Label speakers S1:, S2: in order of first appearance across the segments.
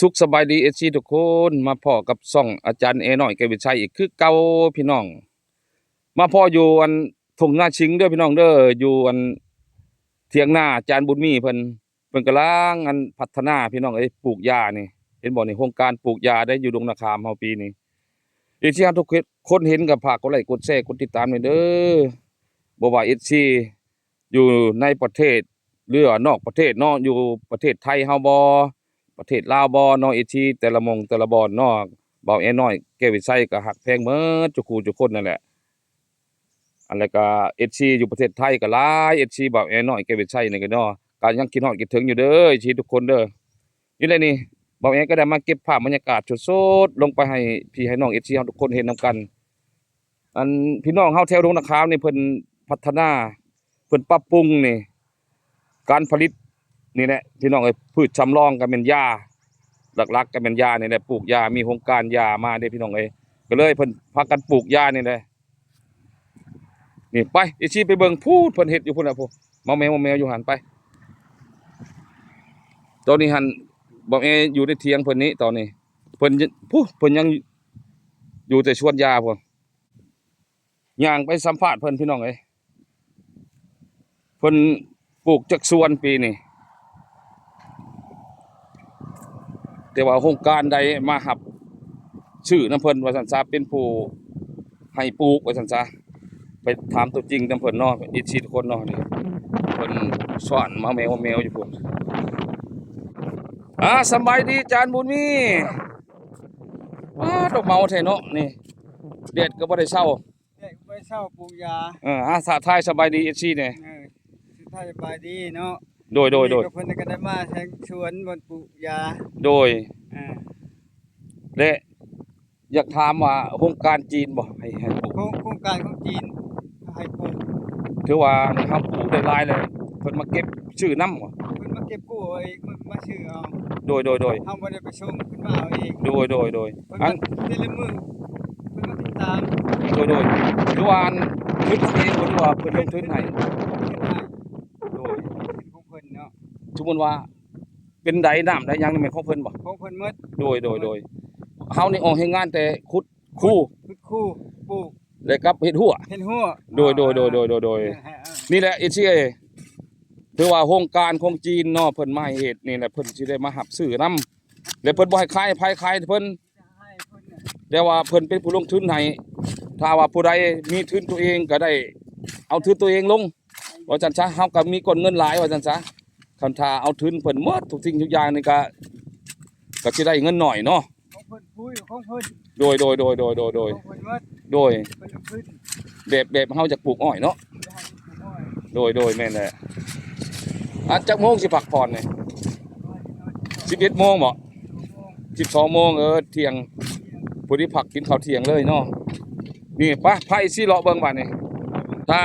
S1: สุขสบายดีทุกคนมาพ่อกับซ่องอาจารย์น้อยแกวิชัยอีกคือเก่าพี่น้องมาพ่ออยู่ทุ่งนาชิงเด้อพี่น้องเด้ออยู่เถียงนาอาจารย์บุญมีเพิ่นกำลังพัฒนาพี่น้องปลูกหญ้านี่เห็นบ่นี่โครงการปลูกหญ้าได้อยู่ดงนาคามเฮาปีนี้ทุกคนเห็นก็ฝากกดไลค์กดแชร์กดติดตามหน่อยเด้อบ่ว่าอยู่ในประเทศหรือว่านอกประเทศเนาะอยู่ประเทศไทยเฮาบ่ประเทศลาวบ่เนาะแต่ละแต่ละบ่อนเนาะเบาน้อยแก้ววิไสก็ฮักแพงหมดทุกคู่ทุกคนนั่นแหละอันแล้วก็อยู่ประเทศไทยก็หลายเบาน้อยแก้ววิไสนี่ก็เนาะก็ยังคิดฮอดคิดถึงอยู่เด้อทุกคนเด้อนี่แหละนี่เบาก็ได้มาเก็บภาพบรรยากาศสดๆลงไปให้พี่ให้น้องเฮาทุกคนเห็นนำกันพี่น้องเฮาแถวดงนาคามนี่เพิ่นพัฒนาเพิ่นปรับปรุงนี่การผลิตนี่แหละพี่น้องพืชชำรองก็แม่นหญ้าหลักๆก็แม่นหญ้านี่แหละปลูกหญ้ามีโครงการหญ้ามาเด้พี่น้องก็เลยเพิ่นพากันปลูกหญ้านี่แหละนี่ไปไปเบิ่งพูดเพิ่นเฮ็ดอยู่พุ่นน่ะพุ่นแมวอยู่หั่นไปตอนนี้หั่นบ่แม่อยู่ในเถียงเพิ่นนี้ตอนนี้เพิ่นยังอยู่แต่สวนหญ้าพุ่นย่างไปสัมภาษณ์เพิ่นพี่น้องเพิ่นปลูกจักสวนปีนี้แต่ว่าโครงการใดมาหับชื่อนำเพิ่นว่าซั่นซะเป็นผู้ให้ปลูกว่าซั่นซะไปถามตัวจริงนำเพิ่นเนาะทุกคนเนาะนี่เพิ่นสอนแมวอยู่พุ่นสบายดีอาจารย์บุญมีดอกเมาแท้เนาะนี่แดดก็บ่ได้เช้า
S2: ไปเช่าปลูกยา
S1: สะทายสบายดีเนี่ย
S2: ถ้าสบายดีเนาะ
S1: โดย
S2: เพิ่นก็ได้มาแทงสวนบนปลูกยา
S1: โดยและอยากถามว่าโครงการจีนบ่ให้ปลูก
S2: โครงการของจีนให้ปลูก
S1: ถือว่าเฮาปลูกได้หลายเลยเพิ่นมาเก็บชื่อนำบ่
S2: เพิ่นมาเก็บกู้เอาเองมาชื่อเอา
S1: โดย
S2: เฮาบ่ได้ไปส่งเพิ่นมาเอาเอง
S1: โดย
S2: อันแต่ละมื้อเพิ่นมาติดตาม
S1: โดยคือว่าทุนเองบ่ว่าเพิ่นลงทุนให้โดย
S2: ของเพิ่นเนาะ
S1: สมมุติว่าเป็นใดน้ำใดหยังนี่แม่นของเพิ่นบ่
S2: ของเพิ่นหมด
S1: โดยเฮานี่ออกเฮ็ดงานแต่ขุดคู่
S2: ปลูก
S1: แล้วกับเฮ็ดหัวโดยนี่แหละถือว่าโครงการของจีนเนาะเพิ่นมาให้เฮ็ดนี่แหละเพิ่นสิได้มารับซื้อนำแล้วเพิ่นบ่ให้ขายไผขายเพิ่นแต่ว่าเพิ่นเป็นผู้ลงทุนให้ถ้าว่าผู้ใดมีทุนตัวเองก็ได้เอาทุนตัวเองลงว่าจังซะเฮาก็มีก้อนเงินหลายว่าจังซะคันถ้าเอาทุนเพิ่นหมดทุกสิ่งทุกอย่างนี่ก็สิได้เงินน้อยเนาะ
S2: ของเพิ่นของเพิ่น
S1: โดยแบบเฮาจะปลูกอ้อยเนาะโดยแม่นแหละจักโมงสิพักผ่อนนี่11 โมงบ่12 โมงเที่ยงผู้ที่พักกินข้าวเที่ยงเลยเนาะนี่ไปสิเลาะเบิ่งบัดนี้ถ้า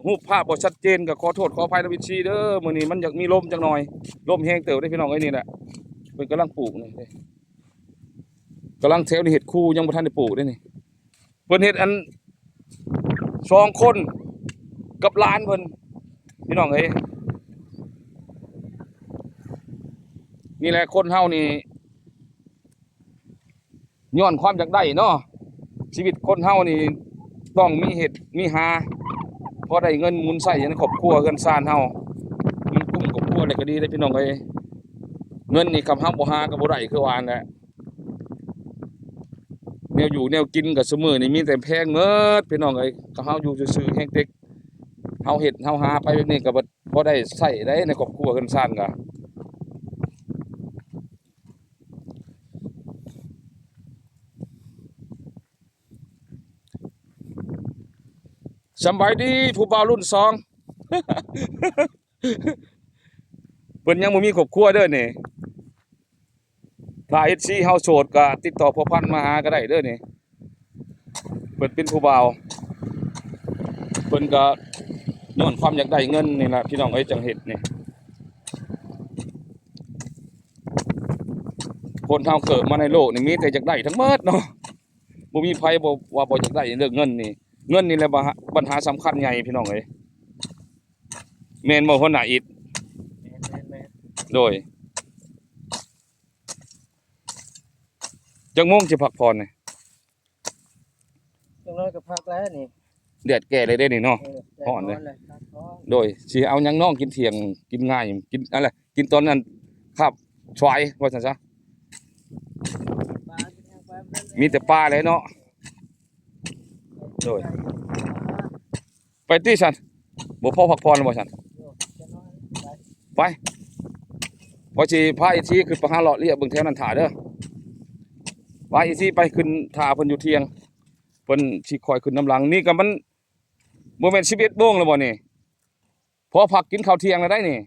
S1: รูปภาพบ่ชัดเจนก็ขอโทษขออภัยนำเด้อมื้อนี้มันอยากมีลมจักหน่อยลมแรงเติบได้พี่น้องนี่แหละเพิ่นกำลังปลูกนี่กำลังแถวนี่เฮ็ดคู่ยังบ่ทันได้ปลูกเด้นี่เพิ่นเฮ็ด2 คนกับหลานเพิ่นพี่น้องนี่แหละคนเฮานี่ย้อนความอยากได้เนาะชีวิตคนเฮานี่ต้องมีเฮ็ดมีหาพอได้เงินหมุนใช้ในครอบครัวเฮือนซ่านเฮามีกุ้งครอบครัวได้ก็ดีได้พี่น้องเงินนี่คำเฮาบ่หาก็บ่ได้คือว่านั่นแหละแนวอยู่แนวกินกับซุมื้อนี่มีแต่แพงหมดพี่น้องก็เฮาอยู่ซื่อๆแฮงเต็กเฮาเฮ็ดเฮาหาไปแบบนี้ก็บ่ได้ใช้ได้ในครอบครัวเฮือนซ่านก็สบายดีผู้บ่าวรุ่น2 เพิ่นยังบ่มีครอบครัวเด้อนี่ถ้า เฮาโสดก็ติดต่อพ่อพันธุ์มาหาก็ได้เด้อนี่เพิ่นเป็นผู้บ่าวเพิ่นก็ย้อนความอยากได้เงินนี่ล่ะพี่น้องจังเฮ็ดนี่คนเฮาเกิดมาในโลกนี่มีแต่อยากได้ทั้งหมดเนาะบ่มีไผบ่ว่าบ่อยากได้เรื่องเงินนี่แหละปัญหาสำคัญใหญ่พี่น้องแม่นบ่คนหน้าอิฐโดย จังโมงสิพักผ่อนนี่
S2: จังน้อยก็พักแล้วนี่
S1: แดดแก่เลยเด้นี่เนาะ
S2: แต่
S1: ฮ้อนเลย
S2: พักก่อน
S1: โดยสิเอาหยังน้องกินเที่ยงกินง่ายกินอะไรกินตอนนั้นครับชวายว่าซั่นซะ
S2: ปลาเป็นยังปลาเป็น
S1: มีแต่ปลาเลยเนาะโดยไปติซั่นบ่พอพักผ่อนแล้วบ่ซั่น
S2: จังน้อยไป
S1: ไปพอสิพาอีทีขึ้นไปหาเลาะเลียเบิ่งแถวนั้นท่าเด้อไปอีทีไปขึ้นท่าเพิ่นอยู่เที่ยงเพิ่นสิคอยขึ้นน้ำหลังนี่ก็มันบ่แม่น11:00 นแล้วบ่นี่พอพักกินข้าวเที่ยงแล้วได้นี่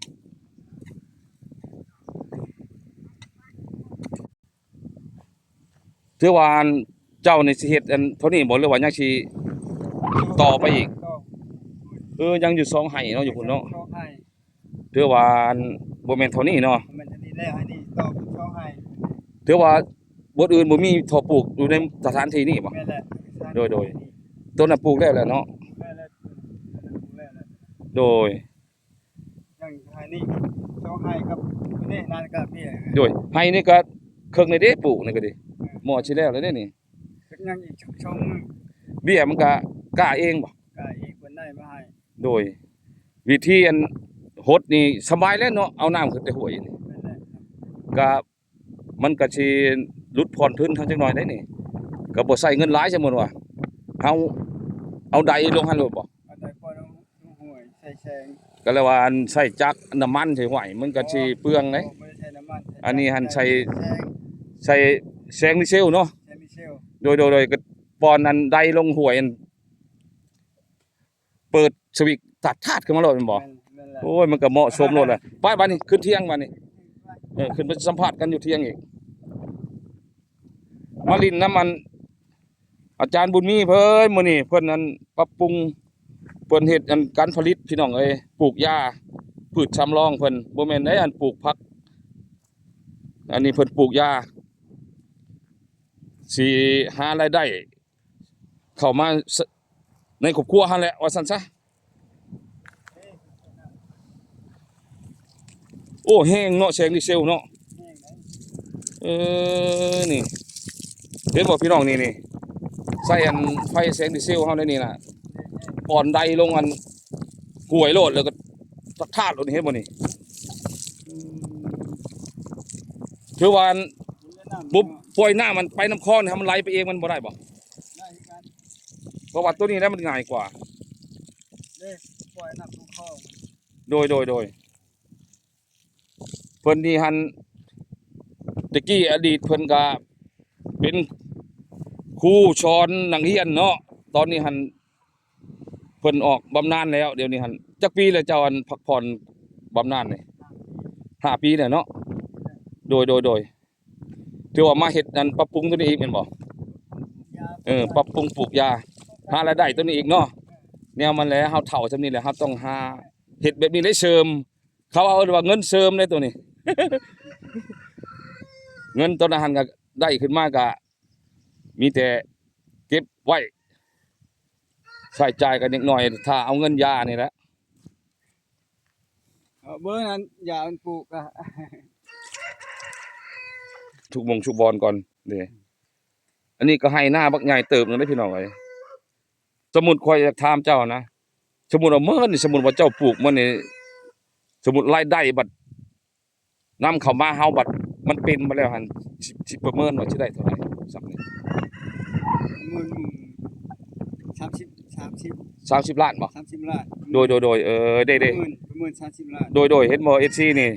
S1: ถือว่าอันเจ้านี่สิเฮ็ดอันเท่านี้บ่หรือว่ายังสิต่อไปอีก ยังอยู่2ไร่เนาะอยู่พุ่นเนาะ
S2: ช่องให้
S1: ถือว่าอันบ่แม่นเท่านี้เนาะ
S2: มันจะนี่แล้วให้นี่ต่อเป็นช่องให้
S1: ถือว่าบ่อื่นบ่มีถั่วปลูกอยู่ในสถานที่นี้บ่
S2: แม่นแหละ
S1: โดย ต้นน่ะปลูกแล้วแหละเนาะ
S2: แม่นแหละแม่นแหละ
S1: โดย
S2: ยังให้นี่ช่องให้ครับนี่นานกับพี่
S1: โดยให้นี่ก็เครื่องในเด้ปลูกนี่ก็ดิหมอสิแล้วเด้นี่
S2: ยังอีกช่อง
S1: เบี้ยมันก็กล้าเองบ่
S2: ก็อีกคนได้มาให้
S1: โดย วิธีอันหดนี่สบายแล้วเนาะเอาน้ำขึ้นแต่ห้วยนี่
S2: แม่นแหละ
S1: ก็มันก็สิลดผ่อนทุนทางจักหน่อยได้นี่ก็บ่ใช้เงินหลายสมมุติว่าเอาใดลงหั่นโลดบ่
S2: อันใดพอต้องห่วยใส่แซง
S1: ก็เลยว่าอันใช้จักรน้ำมันใส่ห้วยมันก็สิเปลืองเด้
S2: ไม่ได้ใช้น้ำมัน
S1: อันนี้หันใช้
S2: แซง
S1: ใส่แสงดีเซลเนาะ
S2: ใช้มิเชล
S1: โดยก็ปอนอันใดลงห้วยอันเปิดสวิตช์ตัดธาตุขึ้นมาโลดแม่นบ่
S2: แม่นแหละ
S1: โอ้ยมันก็เหมาะสมโลดแหละไปบัดนี้ขึ้นเที่ยงบัดนี้ขึ้นไปสัมภาษณ์กันอยู่เที่ยงอีกมาลินน้ำมันอาจารย์บุญมีเพิ่นมื้อนี้เพิ่นอันปรับปรุงเพิ่นเฮ็ดอันการผลิตพี่น้องเอ้ยปลูกหญ้าพืชชำรองเพิ่นบ่แม่นได้อันปลูกผักอันนี้เพิ่นปลูกหญ้าสิหารายได้เข้ามาในครอบครัวหั่นแหละว่าซั่นซะโอ้แห้งเนาะแสงดีเซลเนาะนี่เห็นบ่พี่น้องนี่ใส่อันไฟแสงดีเซลเฮาได้นี่น่ะก่อนใดลงอันห้วยโลดแล้วก็ทาดโลดนี่เห็นบ่นี่คือว่าอันปุ๊บปล่อยหน้ามันไปน้ำคลองนี่ให้มันไหลไปเองมันบ่ได้บ่เพราะว่าตัวนี้แล้วมันง่ายกว่า
S2: ปล่อยน้ำลงคลอง
S1: โดยเพิ่นนี่หันตะกี้อดีตเพิ่นก็เป็นครูสอนนักเรียนเนาะตอนนี้หันเพิ่นออกบำนาญแล้วเดี๋ยวนี้หันจักปีแล้วเจ้าอันพักผ่อนบำนาญนี่5 ปีแล้วเนาะโดยถือว่ามาเฮ็ดอันปรับปรุงตัวนี้อีกแม่นบ่ปรับปรุงปลูกยาหารายได้ตัวนี้อีกเนาะแนวมันแหละเฮาเฒ่าซำนี้แหละเฮาต้องหาเฮ็ดแบบนี้ได้เสริมเขาเอาว่าเงินเสริมเลยตัวนี้ เงินตัวนั้นหันก็ได้ขึ้นมาก็มีแต่เก็บไว้ใช้จ่ายกันนิดหน่อยถ้าเอาเงินยานี่แหละ
S2: เบอร์นั้นอย่าปลูกอ่ะ
S1: ชุกบอลก่อนเด้อันนี้ก็ให้หน้าบักใหญ่เติบนึงได้พี่น้องเอ้ยสมมุติข่อยอยากถามเจ้านะสมมุติว่ามื้อนี่สมมุติว่าเจ้าปลูกมันนี่สมมุติรายได้บัดนำเข้ามาเฮาบัดมันเป็นมาแล้วหั่นสิประเมินว่าสิได้เท่าไหร่สักนี่
S2: มือ30
S1: 30 ล้านบ่
S2: 30 ล้าน
S1: โดยได้
S2: ประเมิน30 ล้าน
S1: โดยเห็นบ่ FC นี่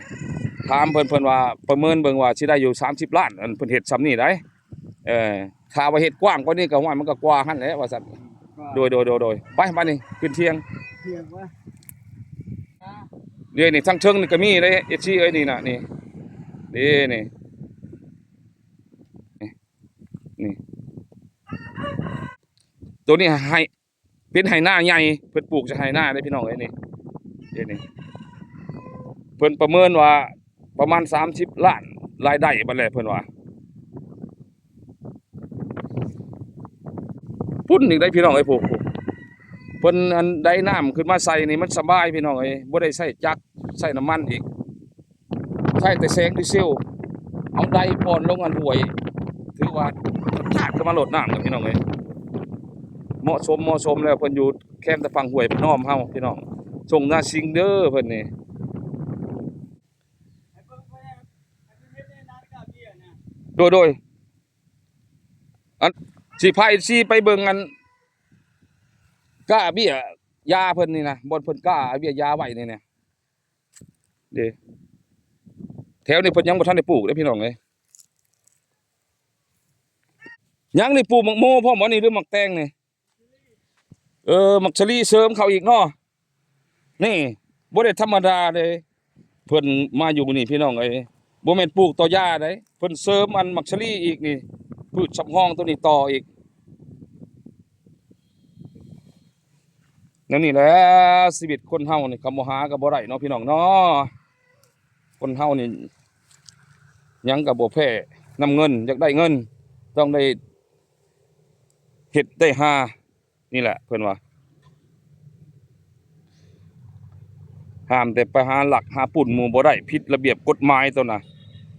S1: ถามเพิ่นว่าประเมินเบิ่งว่าสิได้อยู่30 ล้านอันเพิ่นเฮ็ดซำนี้ได้ถ้าว่าเฮ็ดกว้างกว่านี้ก็ว่ามันก็กว่าหั่นแหละว่าซั่นโดยไปบัดนี้ขึ้นเที่ยง
S2: เพียงว่า
S1: เดี๋ยวนี่ทั้งเทิงนี่ก็มีเด้ FC เอ้ยนี่น่ะนี่นี่ตัวนี้ให้เป็นไหหน้าใหญ่เพิ่นปลูกจะไหหน้าได้พี่น้องเอ้ยนี่เดี๋ยวนี้เพิ่นประเมินว่าประมาณ30 ล้านรายได้บัดแลเพิ่นว่าพุ่นอีกได้พี่น้องเอ้ยผู้เพิ่นอันได้น้ำขึ้นมาใส่นี่มันสบายพี่น้องเอ้ยบ่ได้ใช้จักรใช้น้ำมันอีกใช้แต่แสงดีเซลเอาไดปอนลงอันห้วย ถือว่าชาติก็มาโหลดน้ำกับพี่น้องเอ้ยเหมาะสมแล้วเพิ่นอยู่แคมป์ตะฟังห้วยพนอมเฮาพี่น้องส่งหน้าซิงเด้อเพิ่นนี่
S2: ไอ้เบิ่งไปเนี่ยไอ้เฮ็ดในร้านกาเบียร์น่ะ
S1: โดยอันสิพาสิไปเบิ่งอันก้าเบี้ยยาเพิ่นนี่นะบ่อนเพิ่นก้าเบี้ยยาไว้นี่เนี่ยเด้แถวนี้เพิ่นยังบ่ทันได้ปลูกเด้อพี่น้องเอ้ยยังได้ปลูกหมักโมพร้อมบ่นี่หรือหมักแตงนี่หมักชะลีเสริมเข้าอีกเนาะนี่บ่ได้ธรรมดาเลยเพิ่นมาอยู่มื้อนี้พี่น้องเอ้ยบ่แม่นปลูกต่อยาเด้เพิ่นเสริมอันหมักชะลีอีกนี่พืชสำรองตัวนี้ต่ออีกนั่นนี่แหละชีวิตคนเฮานี่คำบ่หาก็บ่ได้เนาะพี่น้องเนาะคนเฮานี่หยังก็บ่แพ้นำเงินอยากได้เงินต้องได้เฮ็ดได้หานี่แหละเพิ่นว่าห้ามแต่ไปหาหลักหาปุ่นหมู่บ่ได้ผิดระเบียบกฎหมายตัวน่ะ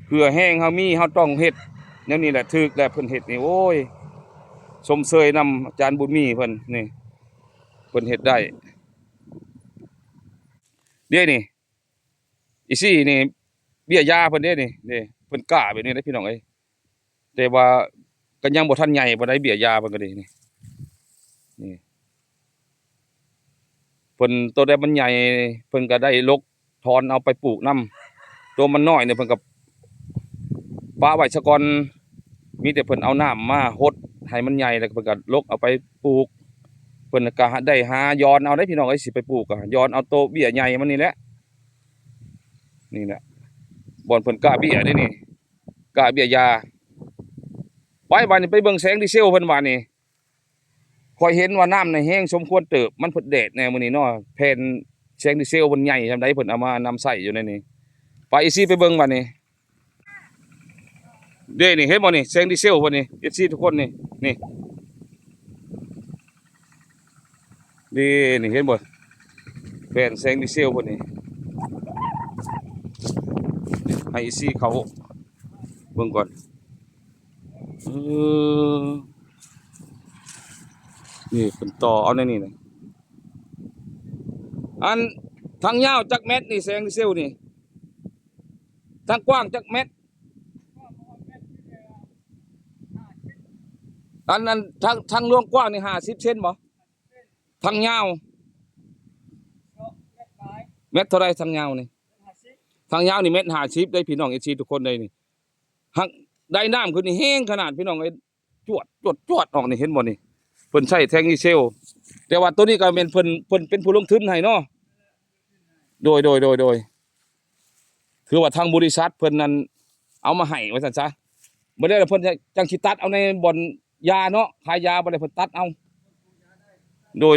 S1: เพื่อแห้งเฮามีเฮาต้องเฮ็ดแนวนี้แหละถูกแล้วเพิ่นเฮ็ดนี่โอ้ยชมเชยนำอาจารย์บุญมีเพิ่นนี่เพิ่นเฮ็ดได้เด้นี่อีซี่นี่เบี้ยยาเพิ่นเด้นี่เพิ่นกล้าแบบนี้เด้อพี่น้องเอ้ยแต่ว่าก็ยังบ่ทันใหญ่บ่ได้เบี้ยยาเพิ่นก็ดีนี่เพิ่นตัวใดมันใหญ่เพิ่นก็ได้ลกถอนเอาไปปลูกนํตัวมันน้อยเนี่ยเพิ่นก็ปาไว้ซะก่อนมีแต่เพิ่นเอาน้ำมาหดให้มันใหญ่แล้วเพิ่นก็ลกเอาไปปลูกเพิ่นก็ได้หาย้อนเอาได้พี่น้องเอ้ยสิไปปลูกก็ย้อนเอาโตเบี้ยใหญ่มันนี่แหละนี่แหละบ่อนเพิ่นกล้าเบี้ยเด้นี่กล้าเบี้ยยาไปบัดนี้ไปเบิ่งแสงดีเซลเพิ่นว่านี่ข้อยเห็นว่าน้ำในแห้งสมควรเติบมันเพิ่นแดดแน่มื้อนี้เนาะแผ่นแสงดีเซลมันใหญ่จำได้เพิ่นเอามานำใส่อยู่ในนี้ไปอีซี่ไปเบิ่งบัดนี้เด้นี่เห็นบ่นี่แสงดีเซลเพิ่นนี่อีซี่ทุกคนนี่นี่นี่เห็นบ่แผ่นแสงดีเซลเพิ่นนี่ให้อีซี่เขาเบิ่งก่อนเออนี่เพิ่นต่อเอาในนี่นะอันทางยาวจักเม็ดนี่แสงดีเซลนี่ทางกว้างจักเม็ดอันนั้นทางลวงกว้างนี่50 เซนบ่ทางยาวเม็ดเท่าไรทางยาวนี่ทางยาวนี่เม็ด50ได้พี่น้องเอซีทุกคนเลยนี่หักได้น้ำคือนี่แห้งขนาดพี่น้องเอ้ยจวดออกนี่เห็นบ่นี่เพิ่นใช้แทงดีเซลแต่ว่าตัวนี้ก็เป็นเพิ่นเป็นผู้ลงทุนให้เนาะโดยคือว่าทางบริษัทเพิ่นนั้นเอามาให้ว่าซั่นซะบ่ได้แล้วเพิ่นจังสิตัดเอาในบ่อนยาเนาะขายยาบ่ได้เพิ่นตัดเอาโดย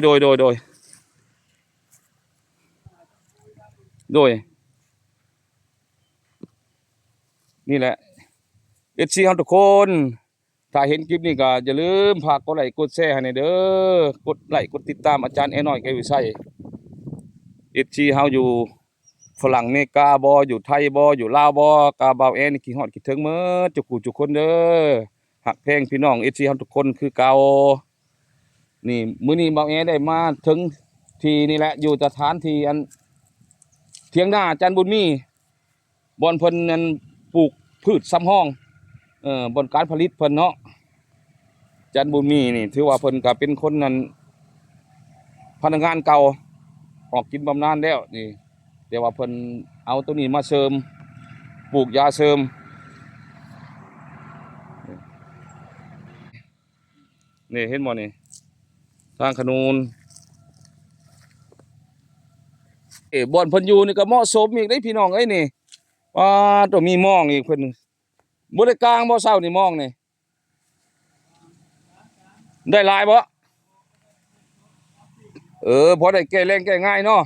S1: นี่แหละเอฟซีเฮาทุกคนถ้าเห็นคลิปนี้ก็อย่าลืมฝากกดไลค์กดแชร์ให้หน่อยเด้อกดไลค์กดติดตามอาจารย์แอน้อยแก้ววิไสเอฟซีเฮาอยู่ฝรั่งอเมริกาบ่อยู่ไทยบ่อยู่ลาวบ่กาบ่าวแอนี่คิดฮอดคิดถึงหมดทุกคนเด้อฮักแพงพี่น้องเอฟซีเฮาทุกคนคือเก่านี่มื้อนี้บ่าวแอได้มาถึงที่นี่แหละอยู่สถานที่อันเถียงนาอาจารย์บุญมีบ่อนเพิ่นนั้นปลูกพืชซ้ำห้องบนการผลิตเพิ่นเนาะอาจารย์บุญมีนี่ถือว่าเพิ่นก็เป็นคนนั้นพนักงานเก่าออกกินบำนาญแล้วนี่แต่ว่าเพิ่นเอาตัวนี้มาเสริมปลูกยาเสริมนี่เห็นบ่นี่ทางขนูนบ่อนเพิ่นอยู่นี่ก็เหมาะสมอีกได้พี่น้องเอ้ยนี่ว่าต้องมีหม้องอีกเพิ่นบ่ได้กลางบ่เช้านี่หม้องนี่ได้หลายบ่พอได้แก้แรงแก้ง่ายเนาะ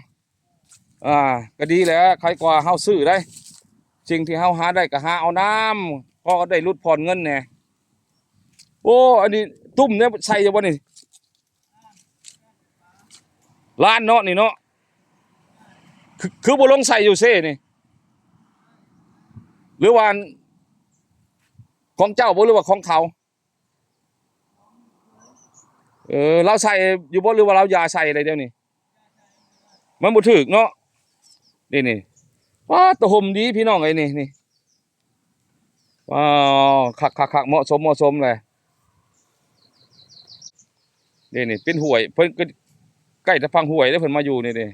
S1: ก็ดีแหละใครกว่าเฮาซื้อได้สิ่งที่เฮาหาได้ก็หาเอาน้ำพอก็ได้ลดผ่อนเงินแหน่โอ้อันนี้ตุ้มเนี่ยใส่จะบ่นี่ล้านเนาะนี่เนาะคือบ่ลงใส่อยู่เซ่นี่หรือว่า ของเจ้าบ่หรือว่าของเขาเราใส่อยู่บ่หรือว่าเรายาใส่อะไรเดี๋ยวนี้มันบ่ถูกเนาะนี่ว้าตะห่มดีพี่น้องไอ้นี่ว้าวคักเหมาะสมเลยนี่เป็นห้วยเพิ่นก็ใกล้จะฟังห้วยแล้วเพิ่นมาอยู่นี่เด้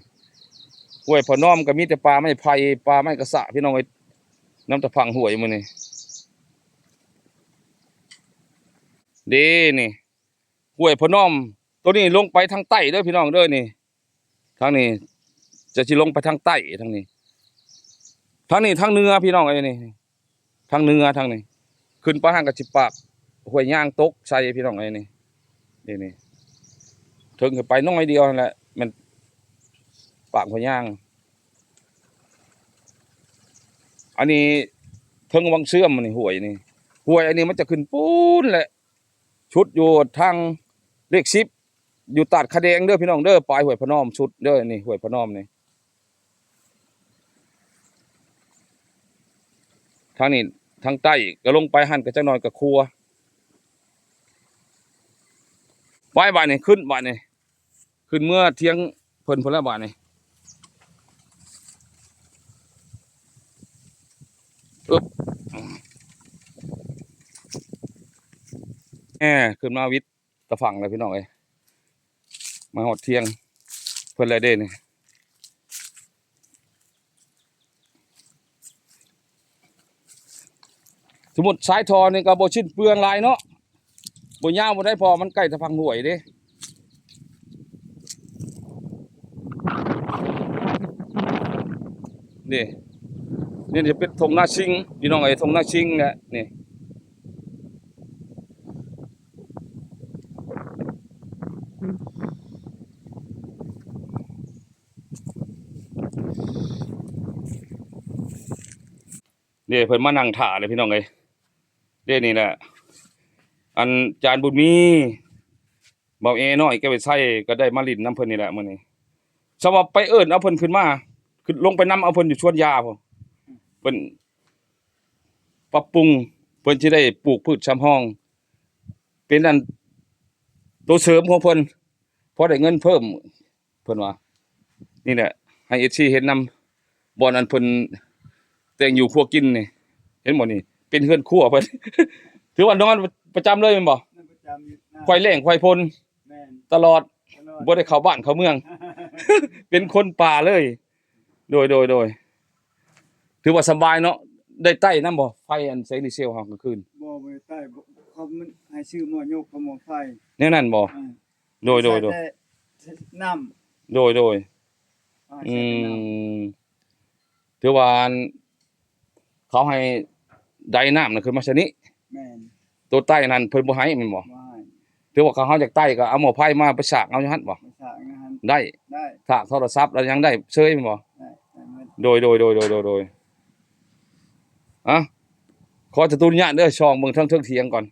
S1: ห้วยพอน้อมก็มีแต่ปลาไม้ไผ่ปลาไม้กระสะพี่น้องไอ้น้ำตะพังห้วยมื้อนี้นี่ห้วยพอน้อมตัวนี้ลงไปทางใต้เด้อพี่น้องเด้อนี่ทางนี้จะสิลงไปทางใต้ทางนี้ทางเหนือพี่น้องไอ้นี่ทางเหนือทางนี้ขึ้นไปทางกระสิปากห้วยย่างตกใส่พี่น้องไอ้นี่ถึงไปน้อยเดียวนั่นแหละมันปากห้วยย่างอันนี้ถึงวังเสื่อมนี่ห้วยนี่ห้วยอันนี้มันจะขึ้นปูนแหละชุดอยู่ทางเลข10อยู่ตัดคะแดงเด้อพี่น้องเด้อปลายห้วยพะนอมชุดเด้อนี่ห้วยพะนอมนี่ทางนี้ทางใต้ก็ลงไปหั่นก็จักหน่อยก็ครัวไปบ้านนี่ขึ้นบ้านนี่ขึ้นเมื่อเที่ยงเพิ่นแล้วบ้านนี่อึ๊บขึ้นมาวิทย์ตะฝั่งเลยพี่น้องเอ้ยมาหอดเที่ยงเพิ่นเลยเด้นี่สมมุติสายทอนี่ก็บ่ชิ้นเปลืองหลายเนาะบ่ยาวบ่ได้พอมันใกล้ตะพังห้วยเด้นี่จะเป็นธงหน้าชิงพี่น้องเอ้ยธงหน้าชิงเนี่ยนี่เพิ่นมานั่งถ่าเลยพี่น้องเอ้ยนี่แหละอันจานบุญมีเบาเอน้อยแกไปใส่ก็ได้มาลิ้นน้ำเพิ่นนี่แหละมื้อนี้สำหรับไปเอิ้นเอาเพิ่นขึ้นมาขึ้นลงไปนํเอาเพิ่นอยู่สวนยาพุ่นเพิ่นปรับปรุงเพิ่นสิได้ปลูกพืชชำห้องเป็นอันตัวเสริมของเพิ่นพอได้เงินเพิ่มเพิ่นว่านี่แหละให้ FC เห็นนํบ่อนอันเพิ่นแต่งอยู่ครัวกินนี่เห็นบ่นี่เป็นเฮือนครัวเพิ่น ถือว่านอนประจำเลยแม่นบ่
S2: นั่นประจำอยู่นะ
S1: ควายแล้งควายพล
S2: แม่น
S1: ตลอด
S2: ตลอด
S1: บ่ได้เข้าบ้านเข้าเมือง เป็นคนป่าเลยโดยถือว่าสบายเนาะได้ใต้นำบ่ไฟอันแสงดีเซลเฮากลางคืน
S2: บ่ไปใต้บ่เขามันให้ชื่อหม้อยกกับหม้อไฟ
S1: แนวนั้นบ่
S2: อ่า
S1: โดย
S2: ใส่แต่น้ำ
S1: โดย
S2: อ่า
S1: อื
S2: ใส่แต่น้ำ
S1: มถือว่าอันเขาให้ไดน้ำน่ะขึ้นมาชนิด
S2: แม่น
S1: ตัวใต้นั้นเพิ่นบ่ให้แม่นบ่
S2: ว่าให้
S1: ถือว่าเขาจากใต้ก็เอาหม้อไฟมาไปสากเอาอยู่หั่นบ่
S2: ภาษานะฮะ
S1: ได้
S2: ได้
S1: ถ้าโทรศัพท์แล้วยังได้เชยแม่นบ่
S2: ได้หมด
S1: โดยอ่ะขอจะตุนญาตเด้อช่องเบิ่งเทิงเถียงก่อน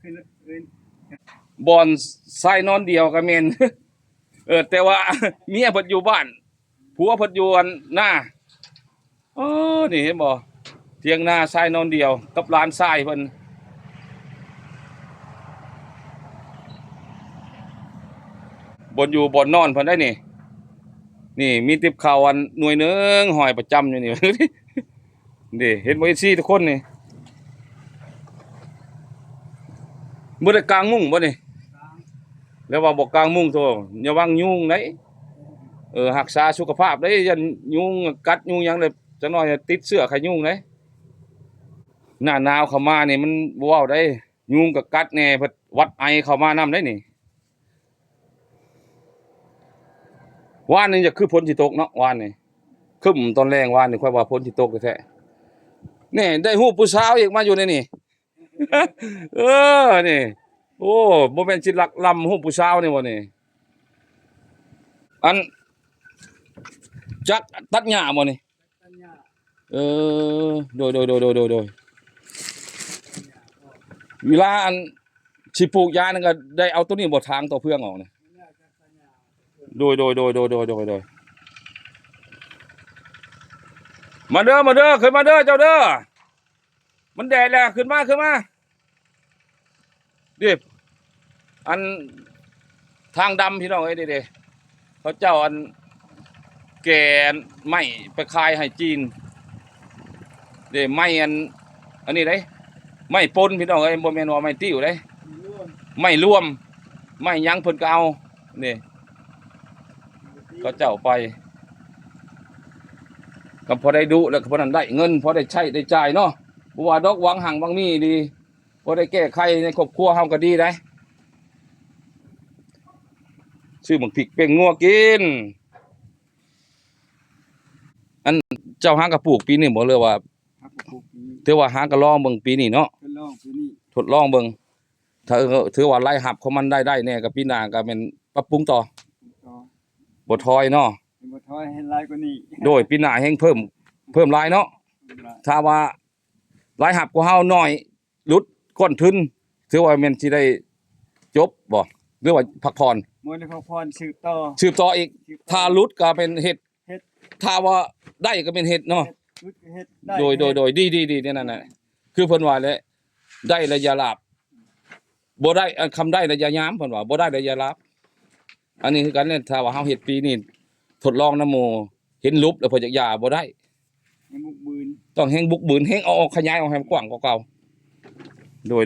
S2: ขึ้น
S1: บอนทรายนอนเดียวก็แม่น แต่ว่า เมียเพิ่นอยู่บ้านผัวเพิ่นอยู่อันหน้านี่เห็นบ่เถียงนาทรายนอนเดียวกับหลานทรายเพิ่นบ่อยู่บ่นอนเพิ่นได้นี่มีติบข้าวอันหน่วยหนึงห้อยประจำอยู่นี่ นี่เห็นบ่ซี่ทุกคนนี่บ่ได้กางมุ้งบ่นี่
S2: กลาง
S1: แล้วว่าบ่กางมุ้งโตอย่าวังยุงไหนรักษาสุขภาพได้ยันยุงกัดยุงหยังเลยจักหน่อยติดเชื้อไข้ยุงได้หน้าหนาวเข้ามานี่มันบ่เว้าได้ยุงก็กัดแน่เพิ่นหวัดไอเข้ามานำได้นี่วานนี่จะคือฝนสิตกเนาะวานนี่ครึ้มตอนแรงวานนี่ค่อยว่าฝนสิตกแท้ๆนี่ได้ฮู้ผู้สาวอีกมาอยู่ในนี่ นี่โอ้บ่แม่นสิลักล้ำฮู้ผู้สาวนี่บ่นี่อันจักตัดหญ้าบ่นี่
S2: ปัญญา
S1: โดยเวลาอันสิปลูกยานั่นก็ได้เอาตัวนี้บ่ทางต่อเพื่องออกนี่
S2: ปัญญาจากปัญญา
S1: โดยมาเด้อขึ้นมาเด้อเจ้าเด้อมันแดดแล้วขึ้นมา เด้อันทางดำพี่น้องเอ้ยเด้ๆเขาเจ้าอันแก่ไม้ไปขายให้จีนเด้ไม้อันนี้เด้ไม้ปนพี่น้องเอ้ยบ่แม่นว่าไม้ติ้วเด้ไม้รวมไม้หยังเพิ่นก็เอานี่เขาเจ้าไปก็พอได้ดุแล้วก็พอนั้นได้เงินพอได้ใช้ได้จ่ายเนาะบ่ว่าดอกหวังหังบางมีดีพอได้แก้ไขในครอบครัวเฮาก็ดีได้ซื้อบักพริกเป้งงัวกินอันเจ้าหากระปลูกปีนี้บ่เลยว่า
S2: ครับปลูกปี
S1: ถือว่าหากระลองเบิ่งปีนี้เนาะ
S2: เป็นรองปีนี้
S1: ทดลองเบิ่งถ้าถือว่าไล่หับของมันได้แน่ก็ปีหน้าก็แม่นปรับปรุงต่อ
S2: ต่อ
S1: บ่ถอยเนาะ
S2: เป็นบ่ถอยให้หลายกว่านี้
S1: โดยปีหน้าแฮงเพิ่มรายเนาะถ้าว่ารายหับของเฮาน้อยหลุดก้นทุนถือว่าแม่นสิได้จบบ่หรือว่าพักผ่อน
S2: มวยในพักผ่อนสืบต่อ
S1: สืบต่ออีก
S2: สืบต่อ
S1: ถ้าหลุดก็เป็นเฮ็ด
S2: เฮ็ด
S1: ถ้าว่าได้ก็เป็นเฮ็ดเนาะ
S2: รุดก็เฮ็ดได้
S1: โดยดีเนี่ยนั่นน่ะคือเพิ่นว่าแหละได้ระยะลาบบ่ได้อันคำได้ระยะยามเพิ่นว่าบ่ได้ระยะลาบอันนี้คือกันเนี่ยถ้าว่าเฮาเฮ็ดปีนี้ทดลองนำหมู่เห็นลุบแล้วเพิ่นจะหย่าบ่ได้
S2: ในมุกบืน
S1: ต้องแฮงบุกบืนแฮงเอาออกขยายออกให้มันกว้างกว่าเก่าโดย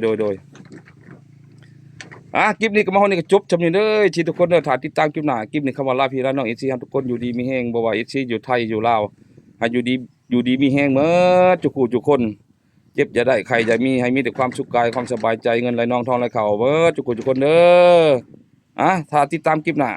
S1: คลิปนี้ก็มาฮอดนี่ก็จบจำนี้เด้อที่ทุกคนเด้อถ้าติดตามคลิปหน้าคลิปนี้คำว่าลาพี่ลาน้อง FC ทุกคนอยู่ดีมีแฮงบ่ว่า FC อยู่ไทยอยู่ลาวให้อยู่ดีมีแฮงหมดทุกคนเจ็บอย่าได้ใครอย่ามีให้มีแต่ความสุขกายความสบายใจเงินไหลนองทองไหลเข้าเบิดทุกคนเด้อถ้าติดตามคลิปหน้า